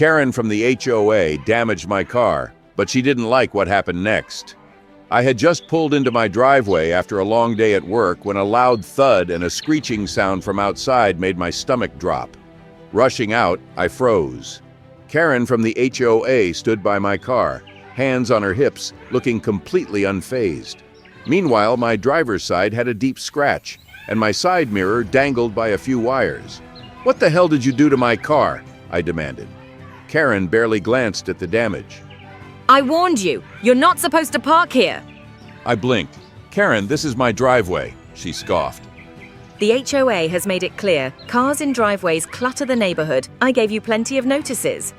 Karen from the HOA damaged my car, but she didn't like what happened next. I had just pulled into my driveway after a long day at work when a loud thud and a screeching sound from outside made my stomach drop. Rushing out, I froze. Karen from the HOA stood by my car, hands on her hips, looking completely unfazed. Meanwhile, my driver's side had a deep scratch, and my side mirror dangled by a few wires. "What the hell did you do to my car?" I demanded. Karen barely glanced at the damage. I warned you. You're not supposed to park here. I blinked. "Karen, this is my driveway," she scoffed. The HOA has made it clear cars in driveways clutter the neighborhood. I gave you plenty of notices.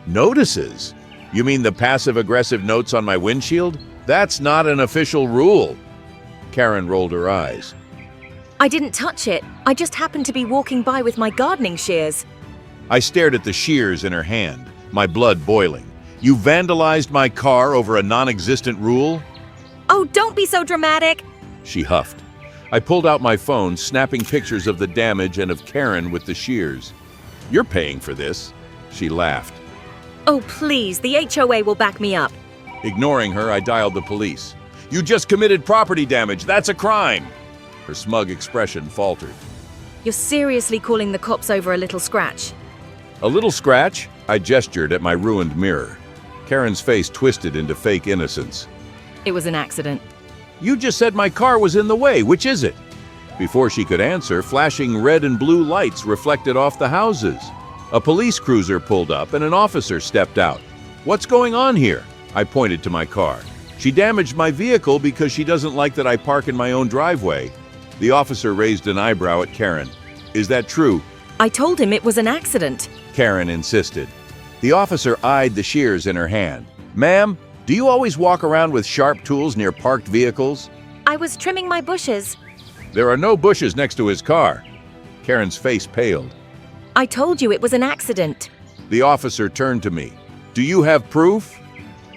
Notices? You mean the passive-aggressive notes on my windshield? That's not an official rule. Karen rolled her eyes. I didn't touch it. I just happened to be walking by with my gardening shears. I stared at the shears in her hand, my blood boiling. "You vandalized my car over a non-existent rule?" Oh, don't be so dramatic. She huffed. I pulled out my phone, snapping pictures of the damage and of Karen with the shears. "You're paying for this," she laughed. Oh, please, the HOA will back me up. Ignoring her, I dialed the police. "You just committed property damage. That's a crime." Her smug expression faltered. You're seriously calling the cops over a little scratch? "A little scratch?" I gestured at my ruined mirror. Karen's face twisted into fake innocence. It was an accident. "You just said my car was in the way. Which is it?" Before she could answer, flashing red and blue lights reflected off the houses. A police cruiser pulled up and an officer stepped out. "What's going on here?" I pointed to my car. "She damaged my vehicle because she doesn't like that I park in my own driveway." The officer raised an eyebrow at Karen. "Is that true?" I told him it was an accident. Karen insisted. The officer eyed the shears in her hand. "Ma'am, do you always walk around with sharp tools near parked vehicles?" I was trimming my bushes. "There are no bushes next to his car." Karen's face paled. I told you it was an accident. The officer turned to me. "Do you have proof?"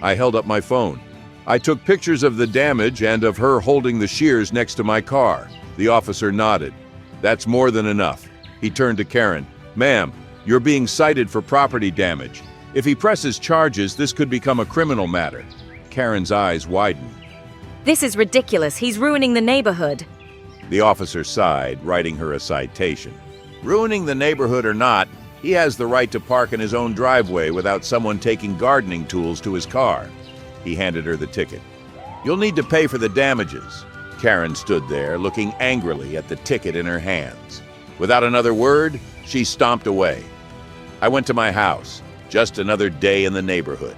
I held up my phone. "I took pictures of the damage and of her holding the shears next to my car." The officer nodded. "That's more than enough." He turned to Karen. "Ma'am, you're being cited for property damage. If he presses charges, this could become a criminal matter." Karen's eyes widened. This is ridiculous. He's ruining the neighborhood. The officer sighed, writing her a citation. "Ruining the neighborhood or not, he has the right to park in his own driveway without someone taking gardening tools to his car." He handed her the ticket. "You'll need to pay for the damages." Karen stood there, looking angrily at the ticket in her hands. Without another word, she stomped away. I went to my house. Just another day in the neighborhood.